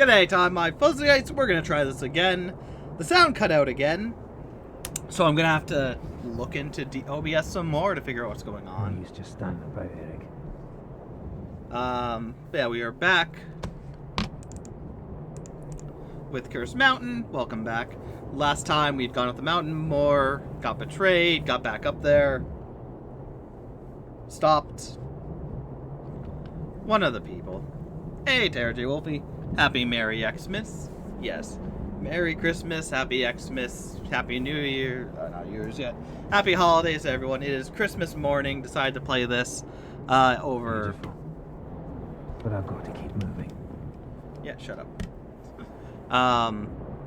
G'day, Tom, my Fuzzites. We're gonna try this again. The sound cut out again, so I'm gonna have to look into OBS some more to figure out what's going on. He's just standing about, Eric. Yeah, we are back with Cursed Mountain. Welcome back. Last time we'd gone up the mountain more, got betrayed, got back up there, stopped one of the people. Hey, Tara J. Wolfie. Happy Merry Xmas. Yes. Merry Christmas, Happy Xmas, Happy New Year. Not New Year's yet. Happy holidays, everyone. It is Christmas morning. Decided to play this over... Beautiful. But I've got to keep moving. Yeah, shut up.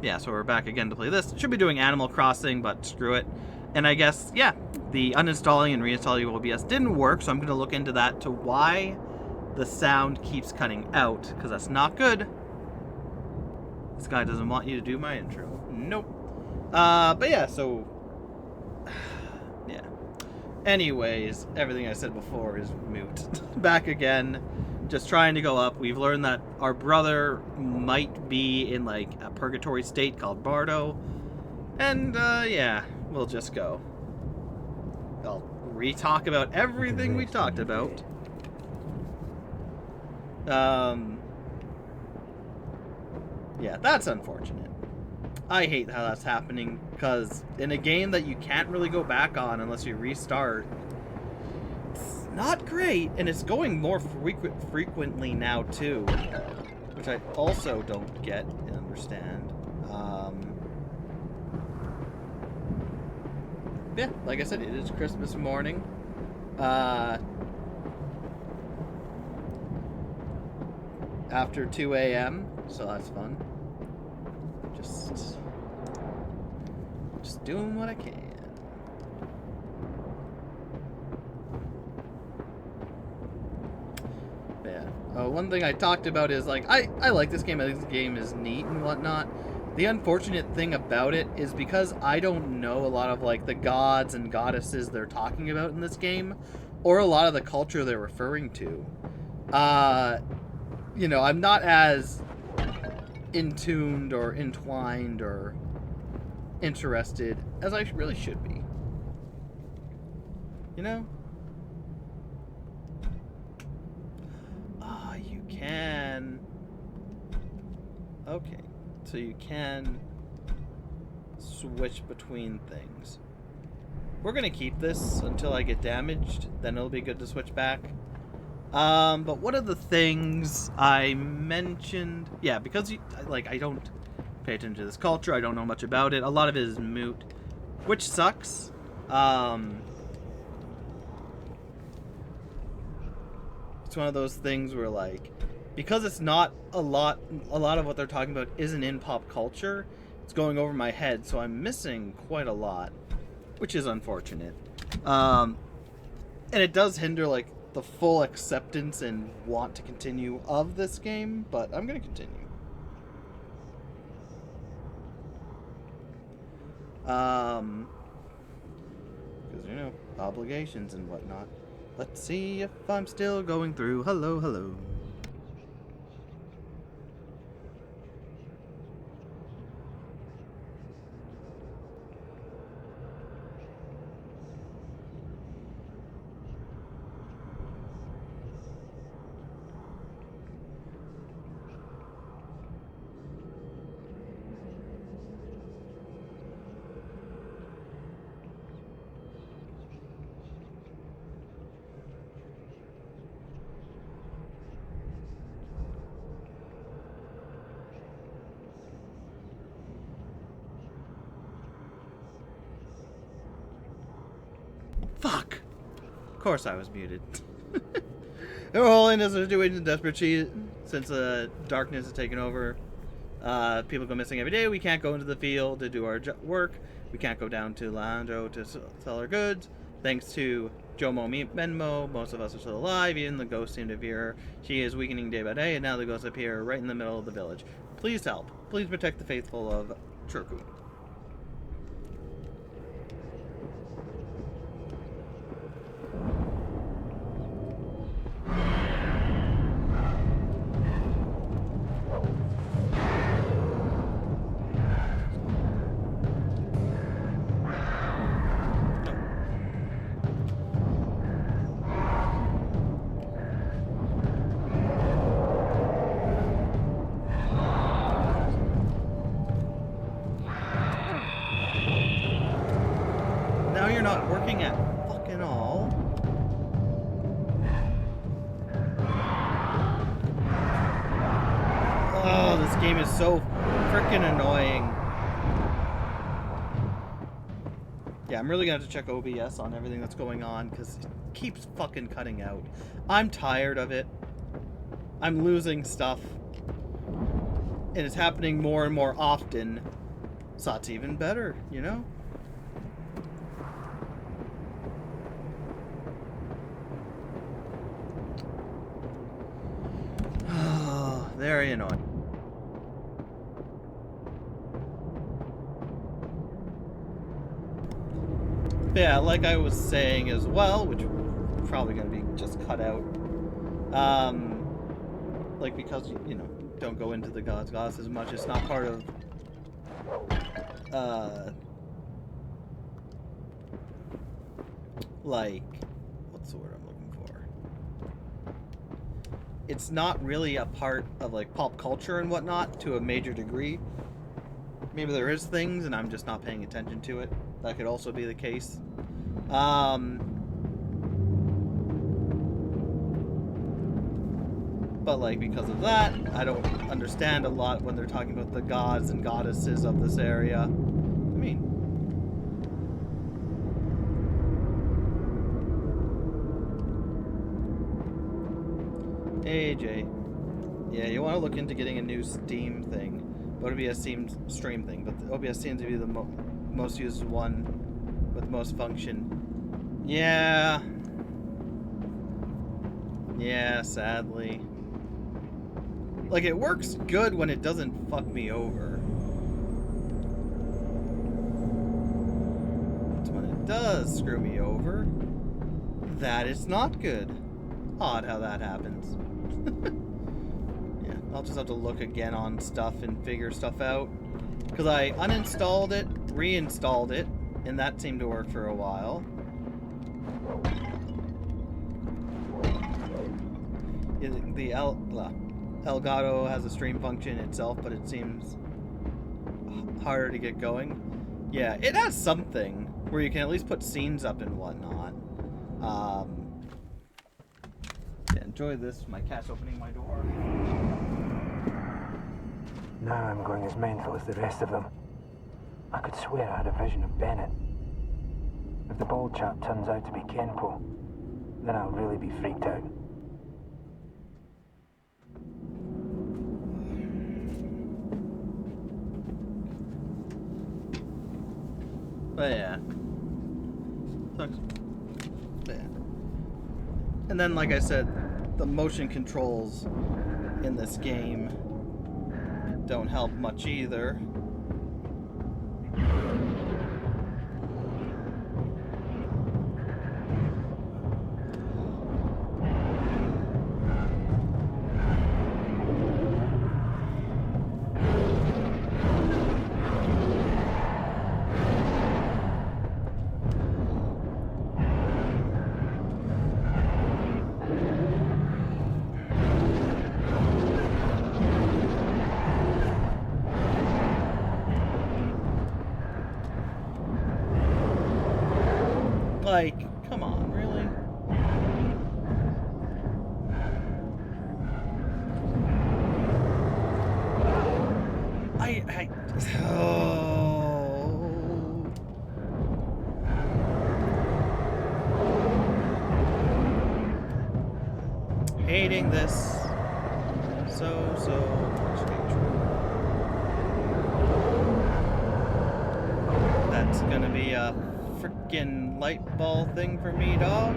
Yeah, so we're back again to play this. Should be doing Animal Crossing, but screw it. And I guess, yeah, the uninstalling and reinstalling of OBS didn't work, so I'm going to look into that to why the sound keeps cutting out, because that's not good. This guy doesn't want you to do my intro. Nope. But yeah, so... yeah. Anyways, everything I said before is moot. Back again. Just trying to go up. We've learned that our brother might be in, like, a purgatory state called Bardo. And, yeah, we'll just go. I'll re-talk about everything we talked about. Yeah, that's unfortunate. I hate how that's happening, because in a game that you can't really go back on unless you restart, it's not great, and it's going more frequently now too, which I also don't get and understand. Yeah, like I said, it is Christmas morning. After 2 a.m., so that's fun. Just doing what I can. Yeah. One thing I talked about is, like, I like this game. I think this game is neat and whatnot. The unfortunate thing about it is because I don't know a lot of, like, the gods and goddesses they're talking about in this game, or a lot of the culture they're referring to. You know, I'm not as in-tuned or entwined or interested as I really should be. You know? Ah, you can... Okay. So you can switch between things. We're gonna keep this until I get damaged, then it'll be good to switch back. But one of the things I mentioned, yeah, because I don't pay attention to this culture, I don't know much about it. A lot of it is moot, which sucks. It's one of those things where, like, because it's not a lot of what they're talking about isn't in pop culture, it's going over my head, so I'm missing quite a lot, which is unfortunate. And it does hinder, like, the full acceptance and want to continue of this game, but I'm going to continue. Because, you know, obligations and whatnot. Let's see if I'm still going through. Hello, hello. Fuck! Of course I was muted. Her Holiness is doing desperate since darkness has taken over. People go missing every day. We can't go into the field to do our work. We can't go down to Landro to sell our goods. Thanks to Jomo Menmo, most of us are still alive. Even the ghosts seem to fear her. She is weakening day by day, and now the ghosts appear right in the middle of the village. Please help. Please protect the faithful of Turku. working at fucking all. Oh, this game is so freaking annoying. Yeah, I'm really gonna have to check OBS on everything that's going on because it keeps fucking cutting out. I'm tired of it. I'm losing stuff. And it's happening more and more often. So that's even better, you know? Oh, very annoying. Yeah, like I was saying as well, which is probably going to be just cut out. Like, because, you know, don't go into the gods as much. It's not part of, like, what's the word I'm looking for? It's not really a part of, like, pop culture and whatnot to a major degree. Maybe there is things and I'm just not paying attention to it. That could also be the case. But, like, because of that, I don't understand a lot when they're talking about the gods and goddesses of this area. I mean... Hey, Jay. Yeah, you want to look into getting a new Steam thing. OBS seems stream thing, but the OBS seems to be the most used one with most function. Yeah. Yeah, sadly. Like, it works good when it doesn't fuck me over. But when it does screw me over, that is not good. Odd how that happens. Yeah, I'll just have to look again on stuff and figure stuff out. Because I uninstalled it, reinstalled it, and that seemed to work for a while. The Elgato has a stream function itself, but it seems harder to get going. Yeah, it has something where you can at least put scenes up and whatnot. Yeah, enjoy this. My cat's opening my door. Now I'm going as mental as the rest of them. I could swear I had a vision of Bennett. If the bald chap turns out to be Kenpo, then I'll really be freaked out. But yeah. Sucks. But yeah. And then, like I said, the motion controls in this game don't help much either. Like, come on, really? Oh. Hating this so much hatred. That's gonna be a freaking light ball thing for me, dog.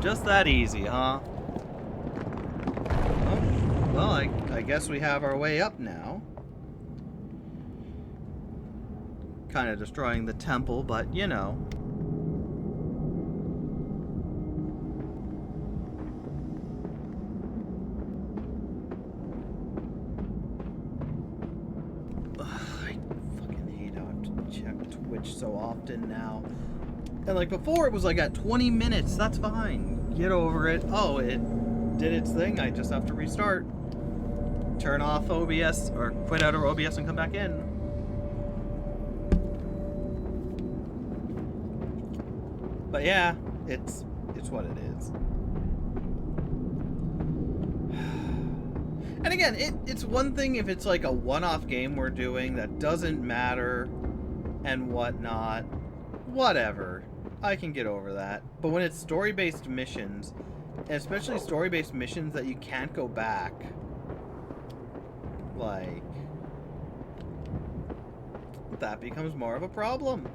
Just that easy, huh? Oh, well, I guess we have our way up now. Kind of destroying the temple, but you know. So often now, and like before it was like at 20 minutes, that's fine, get over it. Oh, it did its thing, I just have to restart, turn off OBS or quit out of OBS and come back in. But yeah, it's what it is. And again, it's one thing if it's like a one-off game we're doing that doesn't matter and whatnot, whatever, I can get over that. But when it's story-based missions, and especially story-based missions that you can't go back, like, that becomes more of a problem.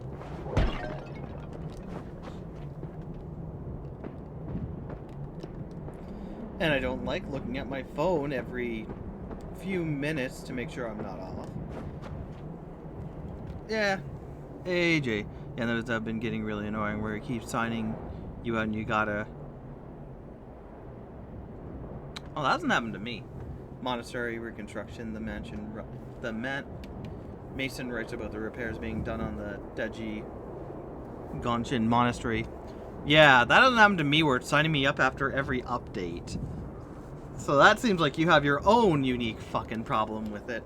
And I don't like looking at my phone every few minutes to make sure I'm not off. Yeah. AJ. Yeah, those have been getting really annoying where it keeps signing you out and you gotta... Oh, that hasn't happened to me. Monastery reconstruction, the mansion... Mason writes about the repairs being done on the Deji Gonshin Monastery. Yeah, that doesn't happen to me where it's signing me up after every update. So that seems like you have your own unique fucking problem with it.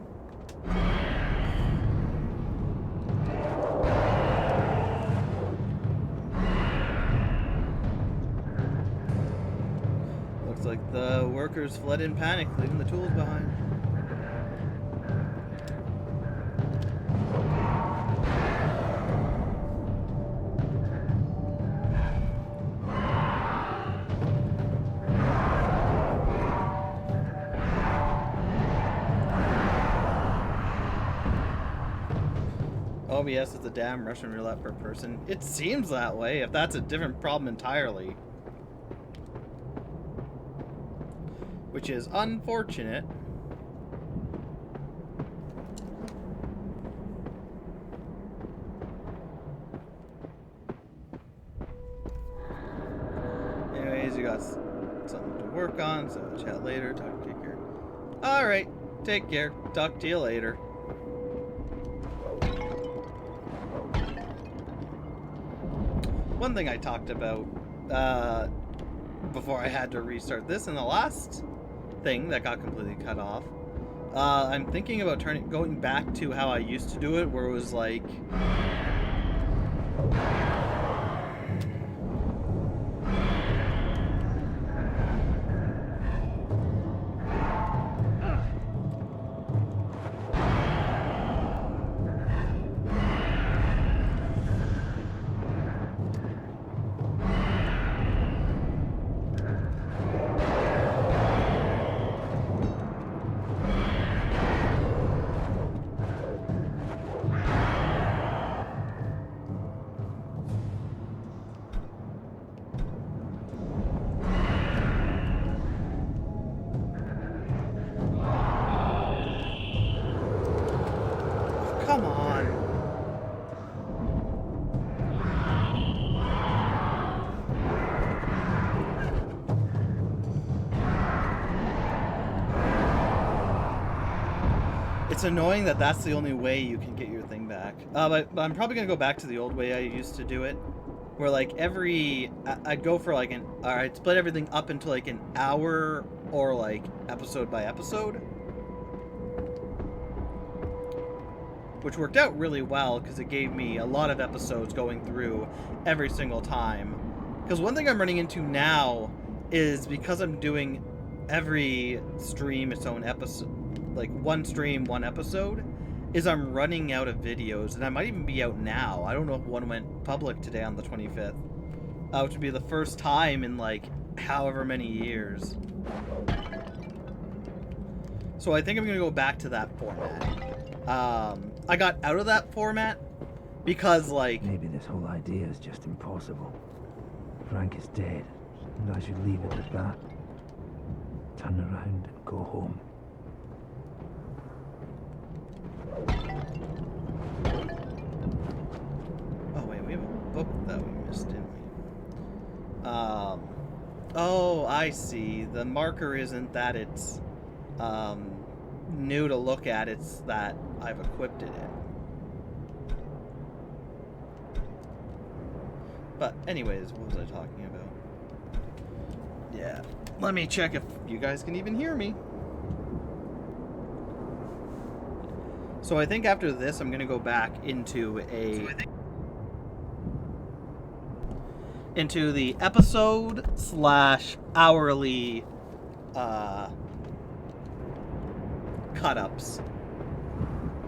Looks like the workers fled in panic, leaving the tools behind. OBS is a damn Russian roulette per person. It seems that way, if that's a different problem entirely. Which is unfortunate. Anyways, you got something to work on, so chat later. Talk to you. Alright, take care. Talk to you later. One thing I talked about before I had to restart this, and the last thing that got completely cut off, I'm thinking about going back to how I used to do it, where it was like... Come on. It's annoying that that's the only way you can get your thing back. But I'm probably gonna go back to the old way I used to do it, where like I'd go for like I'd split everything up into like an hour or like episode by episode. Which worked out really well because it gave me a lot of episodes going through every single time. Because one thing I'm running into now is because I'm doing every stream its own episode, like one stream, one episode, is I'm running out of videos, and I might even be out now. I don't know if one went public today on the 25th, which would be the first time in like however many years. So I think I'm gonna go back to that format. I got out of that format because, like... Maybe this whole idea is just impossible. Frank is dead. And as you leave it at that, turn around and go home. Oh wait, we have a book that we missed, didn't we? Oh, I see. The marker isn't that it's new to look at, it's that I've equipped it in. But anyways, what was I talking about? Yeah. Let me check if you guys can even hear me. So I think after this, I'm going to go back into into the episode / hourly cut-ups.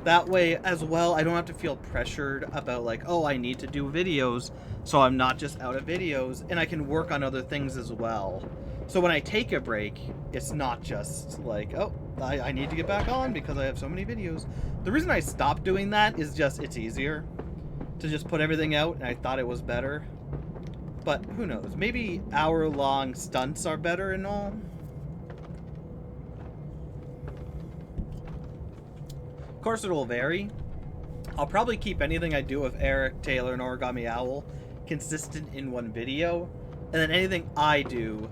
That way, as well, I don't have to feel pressured about, like, oh, I need to do videos, so I'm not just out of videos, and I can work on other things as well. So when I take a break, it's not just like, oh, I need to get back on because I have so many videos. The reason I stopped doing that is just it's easier to just put everything out, and I thought it was better. But who knows? Maybe hour-long stunts are better and all. Of course, it'll vary. I'll probably keep anything I do with Eric, Taylor, and Origami Owl consistent in one video, and then anything I do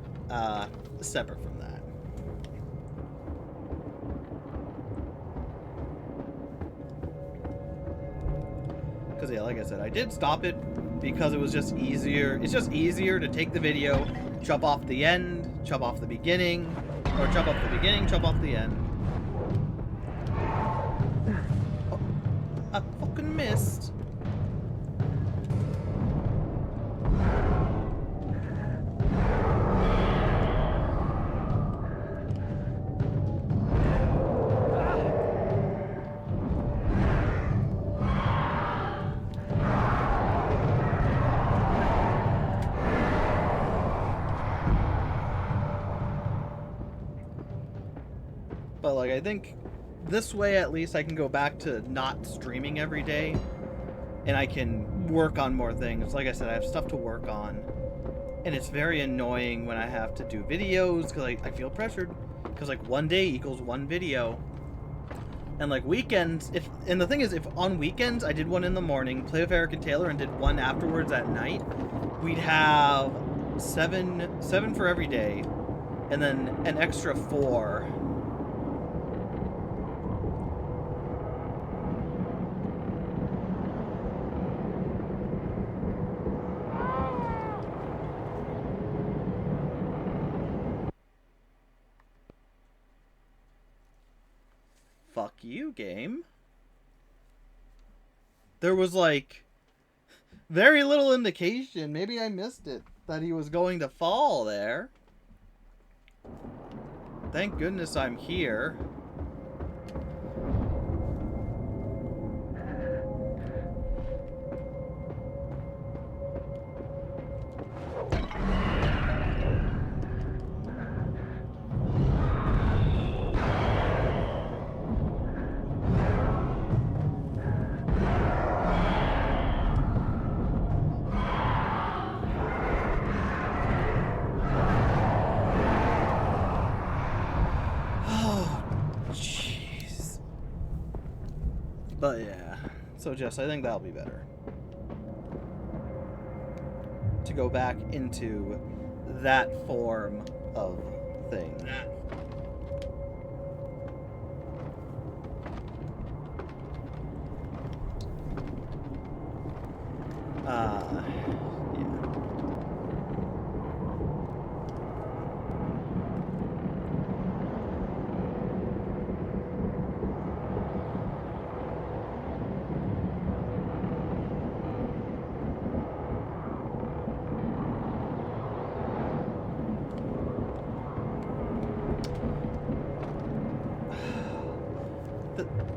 separate from that. Because, yeah, like I said, I did stop it because it was just easier. It's just easier to take the video, chop off the end, chop off the beginning, or chop off the beginning, chop off the end. Oh, I fucking missed. But, like, I think this way at least I can go back to not streaming every day, and I can work on more things. Like I said, I have stuff to work on, and it's very annoying when I have to do videos because I feel pressured because, like, one day equals one video, and, like, weekends, and the thing is, if on weekends I did one in the morning, play with Eric and Taylor, and did one afterwards at night, we'd have seven for every day, and then an extra 4. Fuck you, game. There was, like, very little indication, maybe I missed it, that he was going to fall there. Thank goodness I'm here. But yeah, so Jess, I think that'll be better. To go back into that form of thing. Yeah.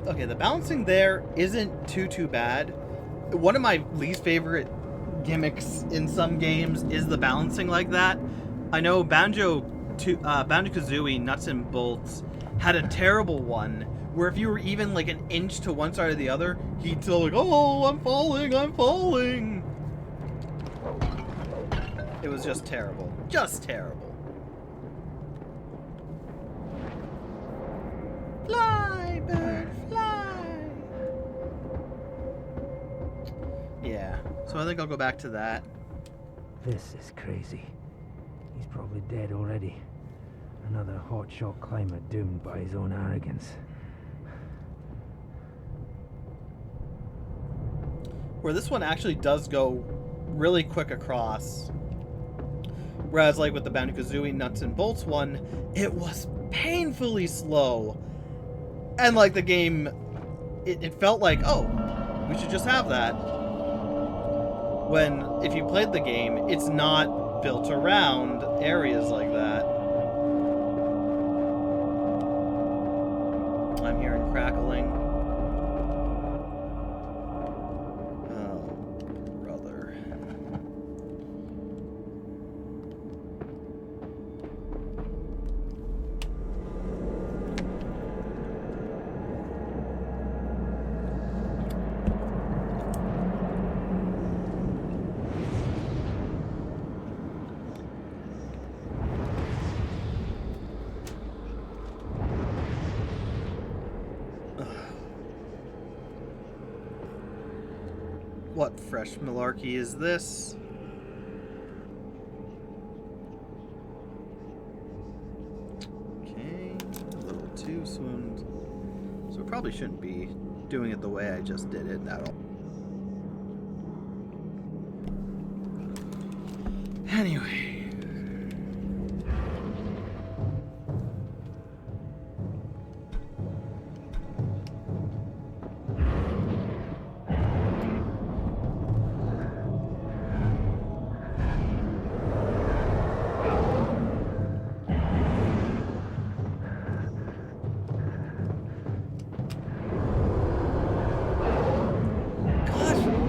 Okay, the balancing there isn't too bad. One of my least favorite gimmicks in some games is the balancing like that. I know Banjo-Kazooie Nuts and Bolts had a terrible one where if you were even like an inch to one side or the other, he'd still like, oh, I'm falling. It was just terrible. Just terrible. Fly, bird, fly! Yeah, so I think I'll go back to that. This is crazy. He's probably dead already. Another hotshot climber doomed by his own arrogance. Where this one actually does go really quick across. Whereas like with the Banjo-Kazooie Nuts and Bolts one, it was painfully slow. And like the game, it felt like, oh, we should just have that. When, if you played the game, it's not built around areas like that. I'm hearing crackling. Oh, brother. What fresh malarkey is this? Okay, a little too swooned. So I probably shouldn't be doing it the way I just did it at all. Anyway.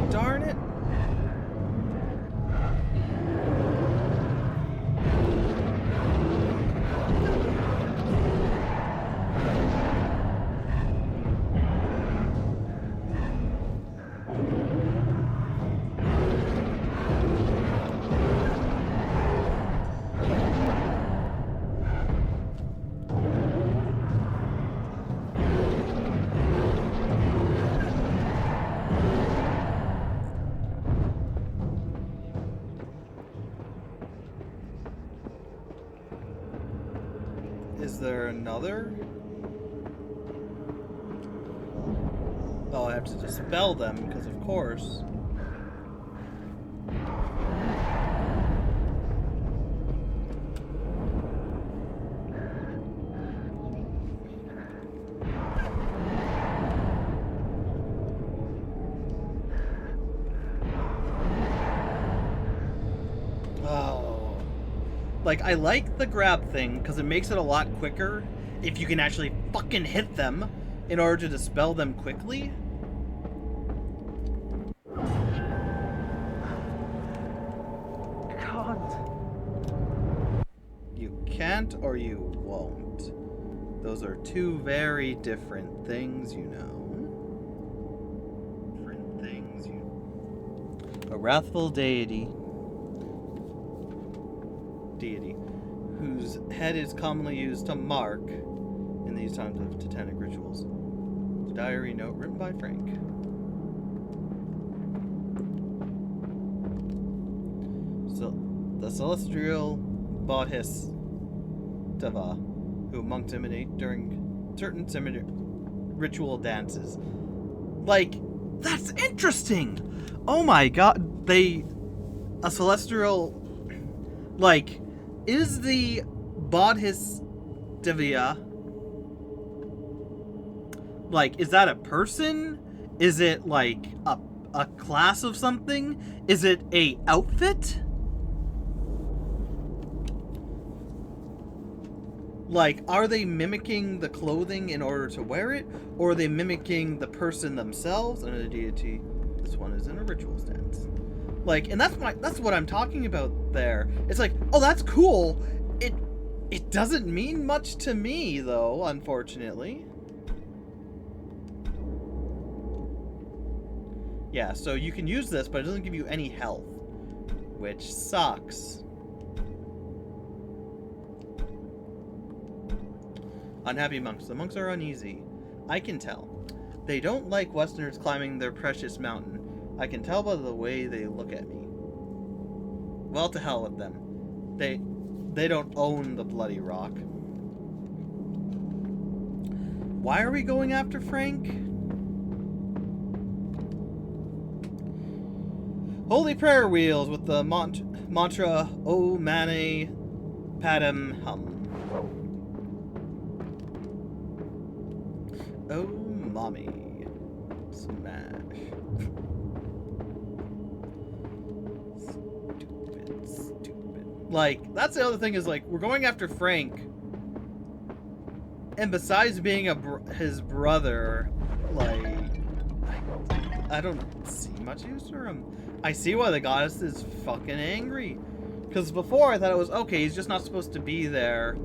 Darn it. Is there another? Oh, I have to dispel them because of course. Like, I like the grab thing because it makes it a lot quicker if you can actually fucking hit them in order to dispel them quickly. Can't. You can't or you won't. Those are two very different things, you know. Different things, you know. A wrathful deity whose head is commonly used to mark in these times of totemic rituals. The diary note written by Frank. So, the celestial Bodhisattva who monks imitate during certain ritual dances. Like, that's interesting! Oh my god, a celestial, like, is the Bodhisattva, like, is that a person? Is it, like, a class of something? Is it a outfit? Like, are they mimicking the clothing in order to wear it? Or are they mimicking the person themselves? Another deity. This one is in a ritual stance. Like, and that's what I'm talking about there. It's like, oh, that's cool. It doesn't mean much to me, though, unfortunately. Yeah, so you can use this, but it doesn't give you any health. which sucks. Unhappy monks. The monks are uneasy. I can tell. They don't like Westerners climbing their precious mountain. I can tell by the way they look at me. Well, to hell with them. They don't own the bloody rock. Why are we going after Frank? Holy prayer wheels with the mantra O Mane Padam Hum. Oh, mommy. Smash. Stupid. Like, that's the other thing is, like, we're going after Frank. And besides being his brother, like, I don't see much use for him. I see why the goddess is fucking angry. Because before I thought it was, okay, he's just not supposed to be there.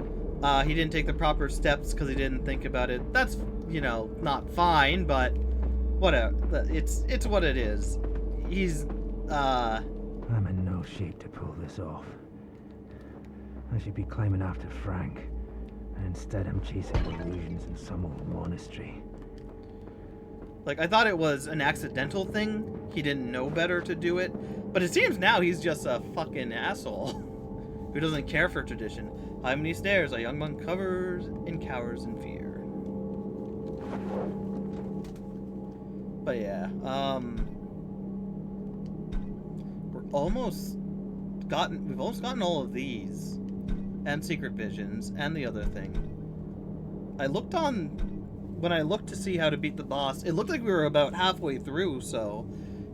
He didn't take the proper steps because he didn't think about it. That's, you know, not fine, but whatever. It's what it is. He's, I'm in no shape to pull this off. I should be climbing after Frank. And instead I'm chasing illusions in some old monastery. Like, I thought it was an accidental thing. He didn't know better to do it. But it seems now he's just a fucking asshole who doesn't care for tradition. How many stairs a young monk covers and cowers in fear. But yeah, we've almost gotten all of these. And Secret Visions, and the other thing. When I looked to see how to beat the boss, it looked like we were about halfway through, so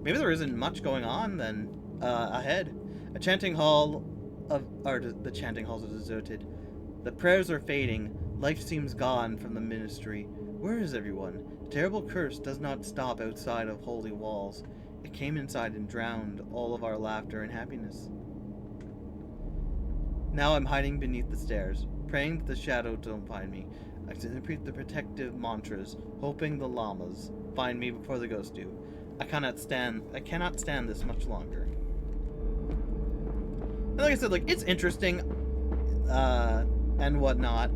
maybe there isn't much going on then ahead. The chanting halls are deserted. The prayers are fading. Life seems gone from the ministry. Where is everyone? The terrible curse does not stop outside of holy walls. It came inside and drowned all of our laughter and happiness. Now I'm hiding beneath the stairs, praying that the shadow don't find me. I repeat the protective mantras, hoping the llamas find me before the ghosts do. I cannot stand this much longer. And like I said, like, it's interesting, and whatnot.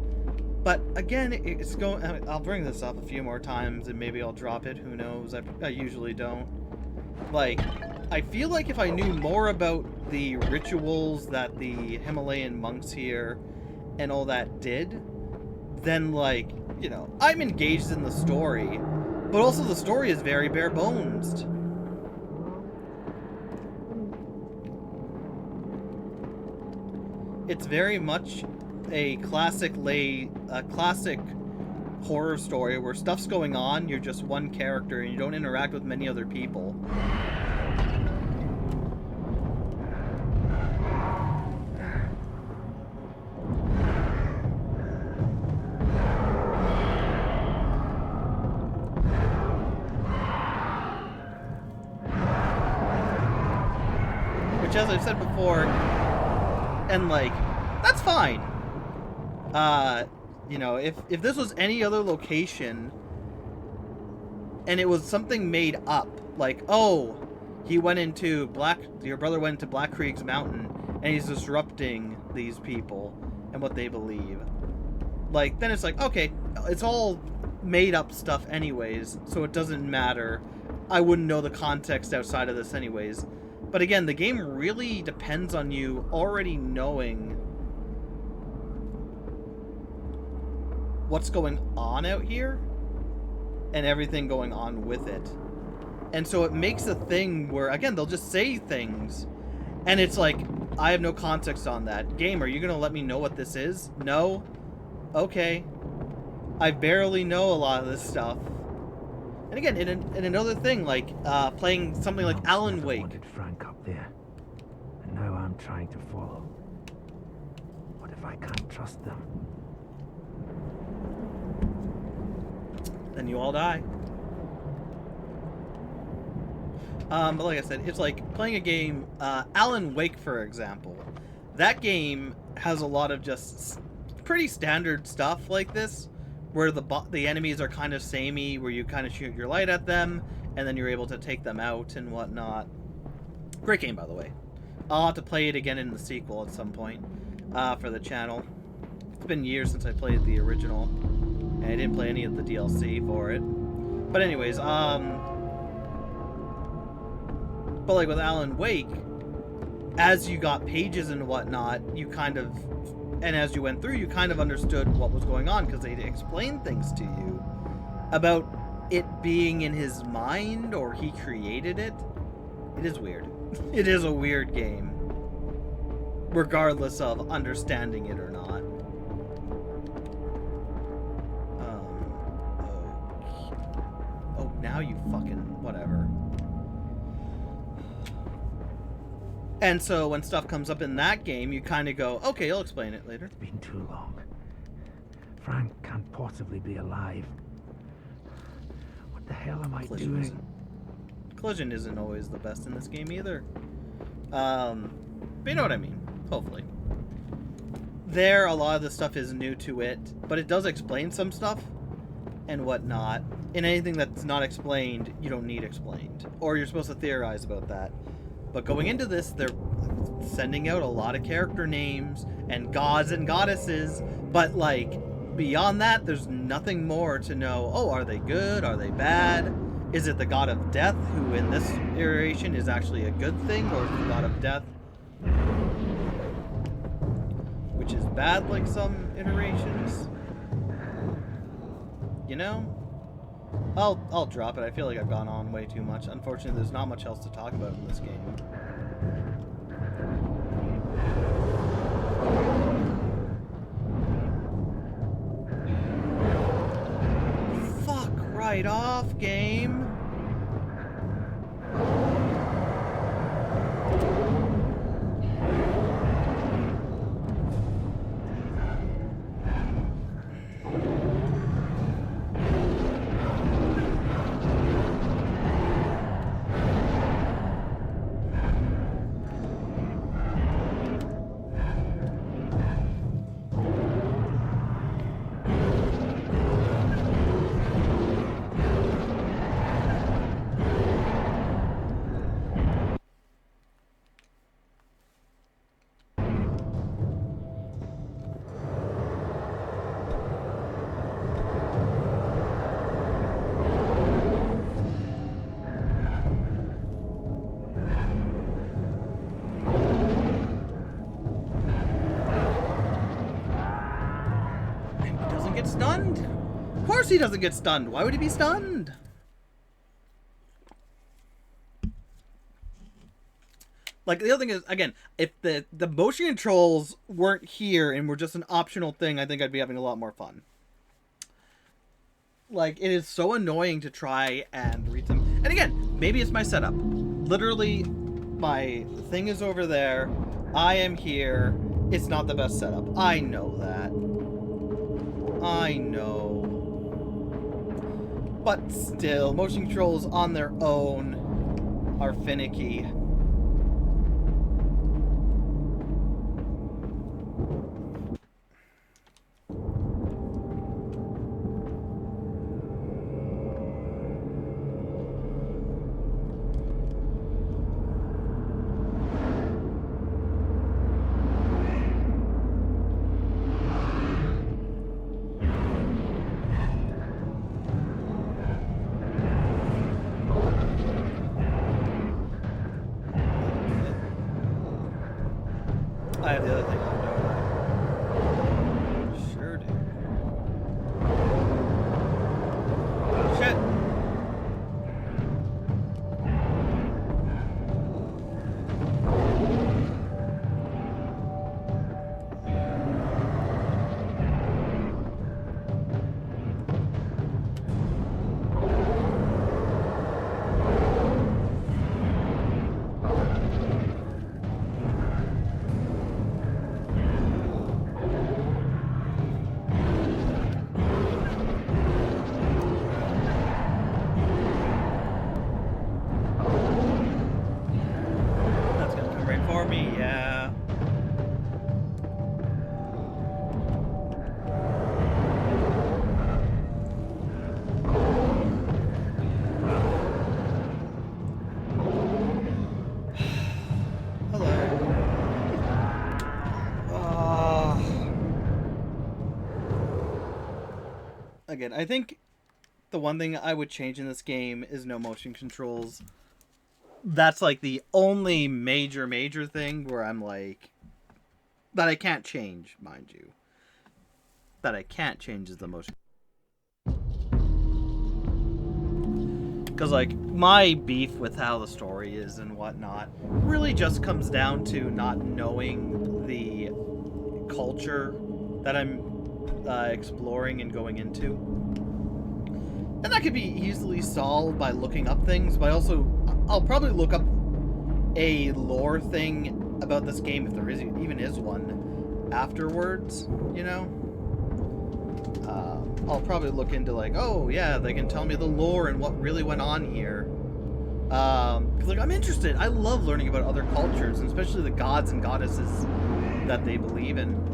But again, it's going. I'll bring this up a few more times, and maybe I'll drop it. Who knows? I usually don't. Like, I feel like if I knew more about the rituals that the Himalayan monks here and all that did, then, like, you know, I'm engaged in the story, but also the story is very bare bones. It's very much a classic horror story where stuff's going on, you're just one character and you don't interact with many other people. Which, as I've said before, and like, that's fine. You know, if this was any other location and it was something made up, like, oh, your brother went into Black Creek's mountain and he's disrupting these people and what they believe, like, then it's like, okay, it's all made up stuff anyways, so it doesn't matter. I wouldn't know the context outside of this anyways. But again, the game really depends on you already knowing what's going on out here and everything going on with it. And so it makes a thing where, again, they'll just say things and it's like, I have no context on that. Game, are you going to let me know what this is? No? Okay. I barely know a lot of this stuff. And again, in another thing, like playing something like Alan Wake. Wanted Frank up there, and now I'm trying to follow. What if I can't trust them? Then you all die. But like I said, it's like playing a game, Alan Wake, for example. That game has a lot of just pretty standard stuff like this, where the enemies are kind of samey, where you kind of shoot your light at them, and then you're able to take them out and whatnot. Great game, by the way. I'll have to play it again in the sequel at some point for the channel. It's been years since I played the original, and I didn't play any of the DLC for it. But anyways, but like with Alan Wake, as you got pages and whatnot, you kind of, and as you went through, you kind of understood what was going on because they explained things to you about it being in his mind or he created it. It is weird. It is a weird game, regardless of understanding it or not. Okay. Oh, now you fucking whatever. And so when stuff comes up in that game, you kind of go, okay, I'll explain it later. It's been too long. Frank can't possibly be alive. What the hell am I doing? Collision isn't always the best in this game either. But you know what I mean, hopefully. A lot of the stuff is new to it, but it does explain some stuff and whatnot. And anything that's not explained, you don't need explained. Or you're supposed to theorize about that. But going into this, they're sending out a lot of character names and gods and goddesses, but like beyond that, there's nothing more to know. Oh, are they good? Are they bad? Is it the god of death, who in this iteration is actually a good thing, or is it the god of death, which is bad like some iterations? You know? I'll drop it. I feel like I've gone on way too much. Unfortunately, there's not much else to talk about in this game. Fuck right off, game. Get stunned? Of course he doesn't get stunned. Why would he be stunned? Like, the other thing is, again, if the motion controls weren't here and were just an optional thing, I think I'd be having a lot more fun. Like, it is so annoying to try and read them. And again, maybe it's my setup. Literally, my thing is over there. I am here. It's not the best setup. I know that. I know. But still, motion controls on their own are finicky. I have the other thing on, don't I? Sure do. Shit! Hello. again, I think the one thing I would change in this game is no motion controls. That's like the only major thing where I'm like, that I can't change, mind you. That I can't change is the motion. Because, like, my beef with how the story is and whatnot really just comes down to not knowing the culture that I'm exploring and going into. And that could be easily solved by looking up things, but I'll probably look up a lore thing about this game, if there even is one, afterwards, you know? I'll probably look into, like, oh, yeah, they can tell me the lore and what really went on here. Because, like, I'm interested. I love learning about other cultures, and especially the gods and goddesses that they believe in.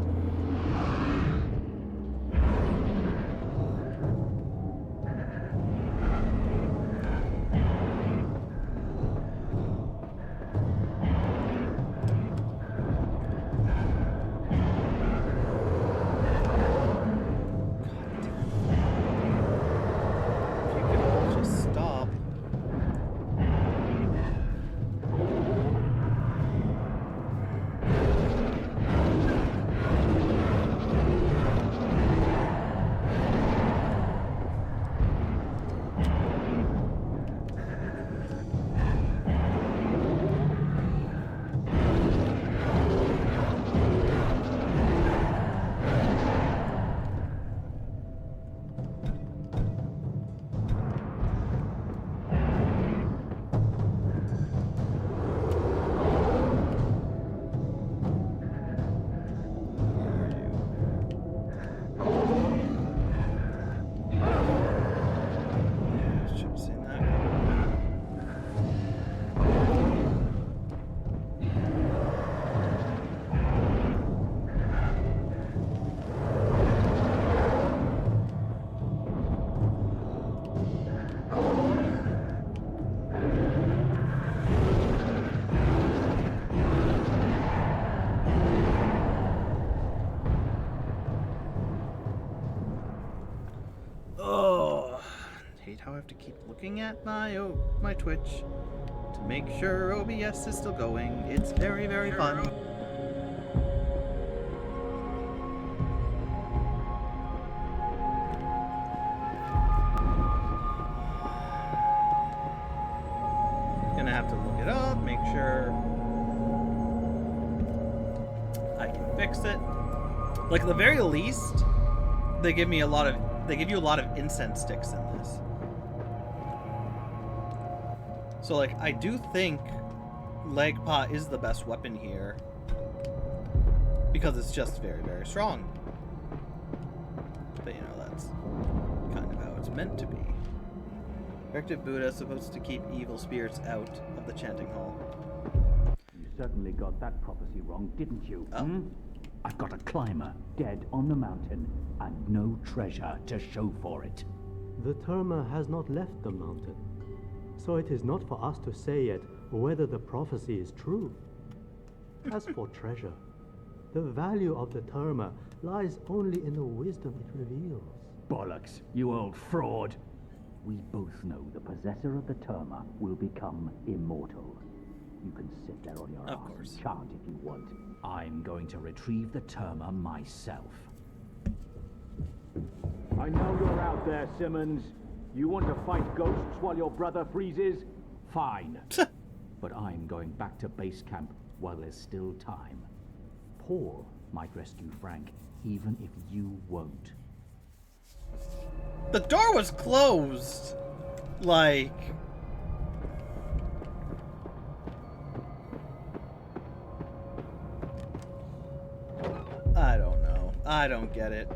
How I have to keep looking at my Twitch to make sure OBS is still going. It's very, very fun. Gonna have to look it up, make sure I can fix it. Like, at the very least, they give you a lot of incense sticks in this. So, like, I do think Legpa is the best weapon here. Because it's just very, very strong. But, you know, that's kind of how it's meant to be. Directive Buddha is supposed to keep evil spirits out of the chanting hall. You certainly got that prophecy wrong, didn't you? Oh. Hmm? I've got a climber dead on the mountain and no treasure to show for it. The Terma has not left the mountain. So it is not for us to say yet whether the prophecy is true. As for treasure, the value of the Terma lies only in the wisdom it reveals. Bollocks, you old fraud. We both know the possessor of the Terma will become immortal. You can sit there on your arse and chant if you want. I'm going to retrieve the Terma myself. I know you're out there, Simmons. You want to fight ghosts while your brother freezes? Fine. But I'm going back to base camp while there's still time. Paul might rescue Frank, even if you won't. The door was closed. Like... I don't know. I don't get it.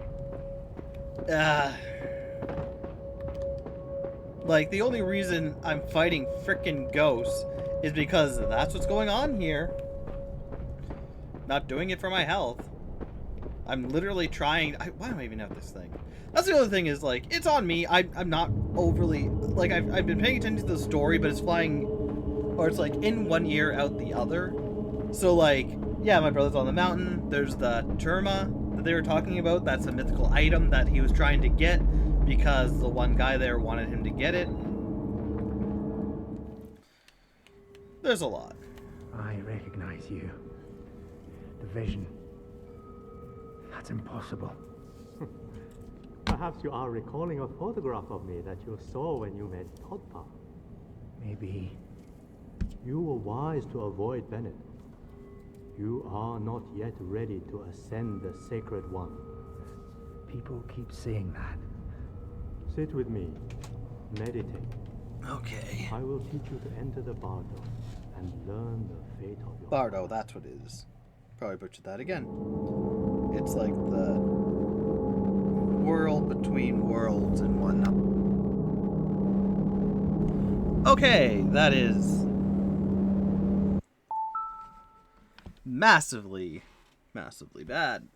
Like, the only reason I'm fighting frickin' ghosts is because that's what's going on here. Not doing it for my health. I'm literally trying... why do I even have this thing? That's the other thing is, like, it's on me. I'm not overly... Like, I've been paying attention to the story, but it's flying... Or it's, like, in one ear, out the other. So, like, yeah, my brother's on the mountain. There's the Terma that they were talking about. That's a mythical item that he was trying to get. because the one guy there wanted him to get it. There's a lot. I recognize you. The vision. That's impossible. Perhaps you are recalling a photograph of me that you saw when you met Todpa. Maybe. You were wise to avoid Bennett. You are not yet ready to ascend the Sacred One. People keep saying that. Sit with me. Meditate. Okay. I will teach you to enter the Bardo and learn the fate of your Bardo, that's what it is. Probably butchered that again. It's like the world between worlds and whatnot. Okay, that is massively, massively bad.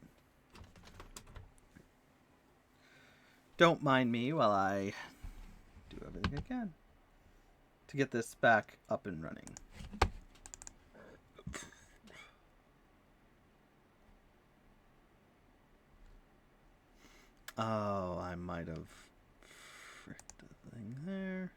Don't mind me while I do everything I can to get this back up and running. Oh, I might have fricked the thing there.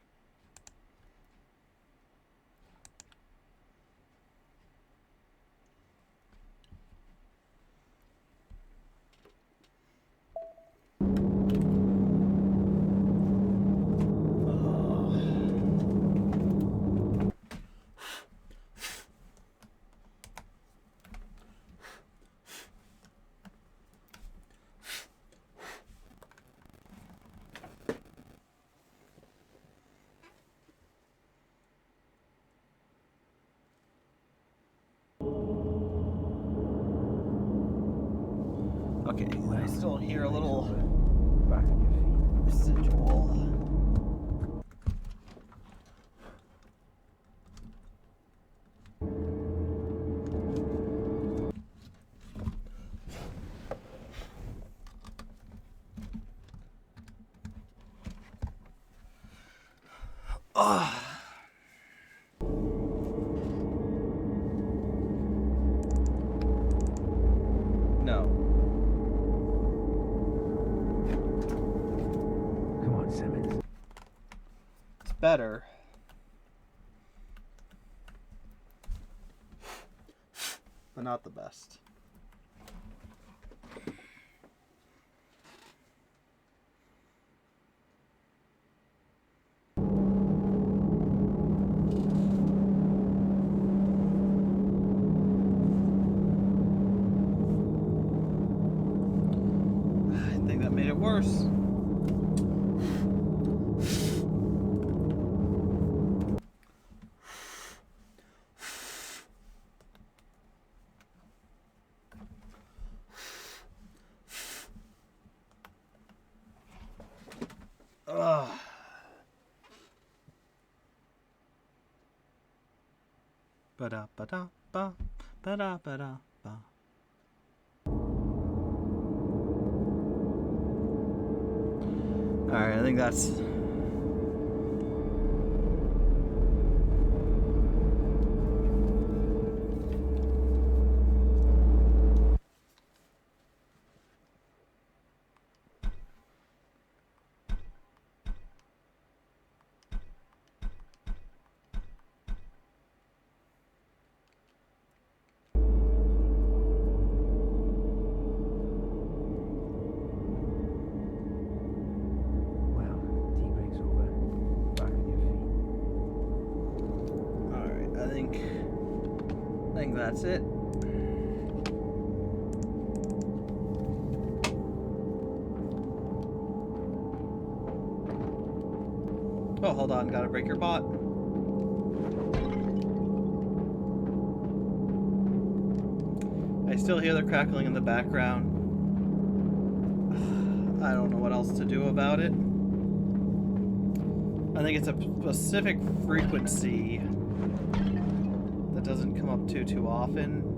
Okay, I still hear a little Back on your feet. residual. No. Come on, Simmons. It's better. But not the best. I think that made it worse. Ugh. Ba-da, ba-da, ba, ba-da, ba-da, ba. Alright, I think that's... Well, tea break's over. Back on your feet. Alright, I think that's it. Oh, hold on, gotta break your bot. I still hear the crackling in the background. I don't know what else to do about it. I think it's a specific frequency that doesn't come up too often.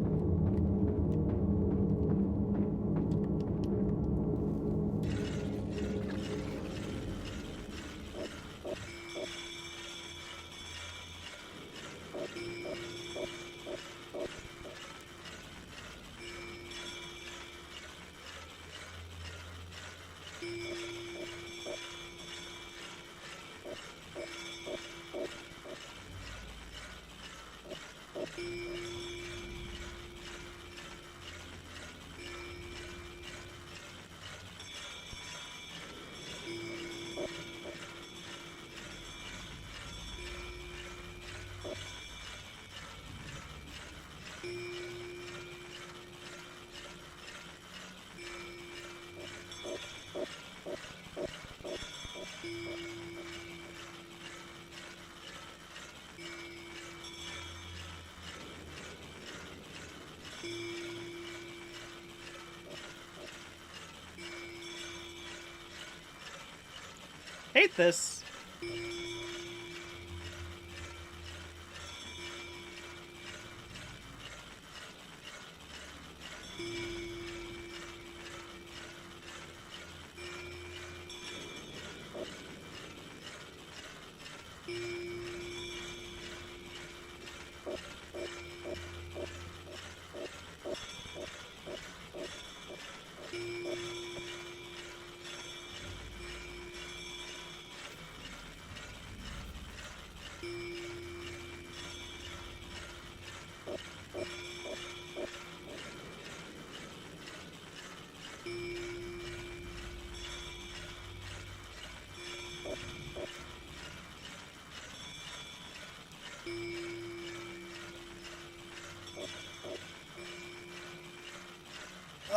Hate this.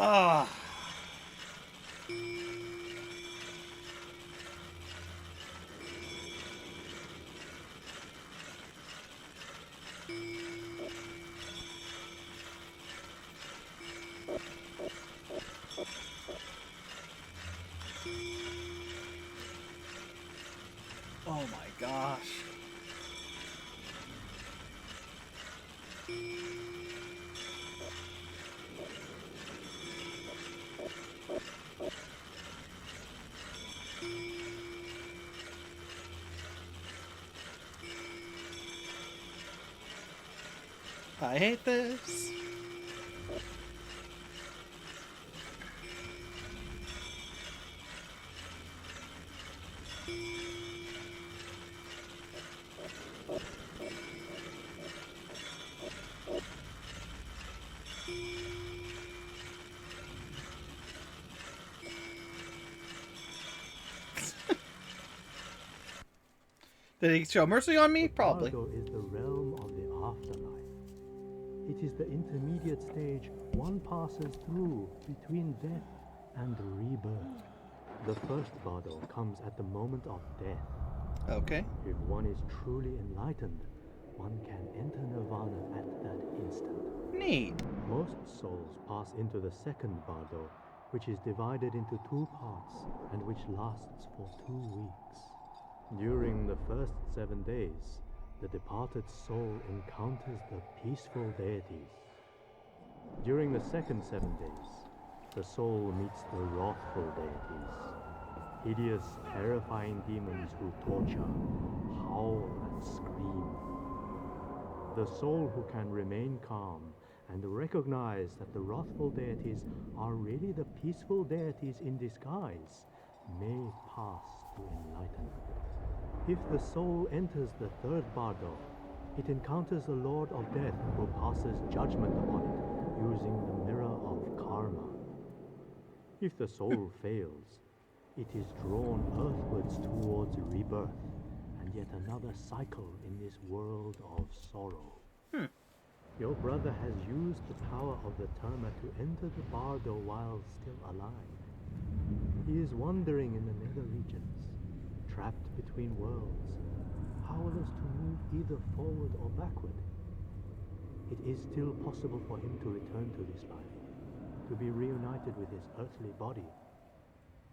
Ah. Oh my gosh. I hate this. Did he show mercy on me? Probably. Bardo is the realm of the afterlife. It is the intermediate stage one passes through between death and rebirth. The first Bardo comes at the moment of death. Okay. If one is truly enlightened, one can enter nirvana at that instant. Neat. Most souls pass into the second Bardo, which is divided into 2 parts and which lasts for 2 weeks. During the first 7 days, the departed soul encounters the peaceful deities. During the second 7 days, the soul meets the wrathful deities, hideous, terrifying demons who torture, howl, and scream. The soul who can remain calm and recognize that the wrathful deities are really the peaceful deities in disguise may pass to enlightenment. If the soul enters the third Bardo, it encounters the Lord of Death who passes judgment upon it using the mirror of karma. If the soul fails, it is drawn earthwards towards rebirth and yet another cycle in this world of sorrow. Your brother has used the power of the Terma to enter the Bardo while still alive. He is wandering in the nether regions, trapped between worlds, powerless to move either forward or backward. It is still possible for him to return to this life, to be reunited with his earthly body.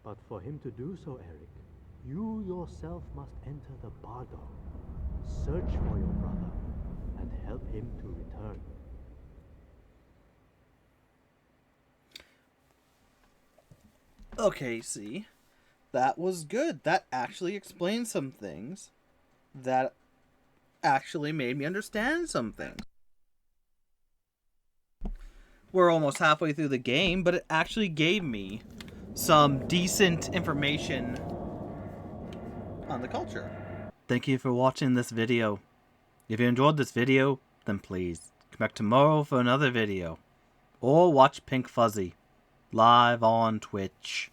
But for him to do so, Eric, you yourself must enter the Bardo, search for your brother, and help him to return. Okay, see. That was good. That actually explained some things. That actually made me understand some things. We're almost halfway through the game, but it actually gave me some decent information on the culture. Thank you for watching this video. If you enjoyed this video, then please Come back tomorrow for another video. Or watch Pink Fuzzy live on Twitch.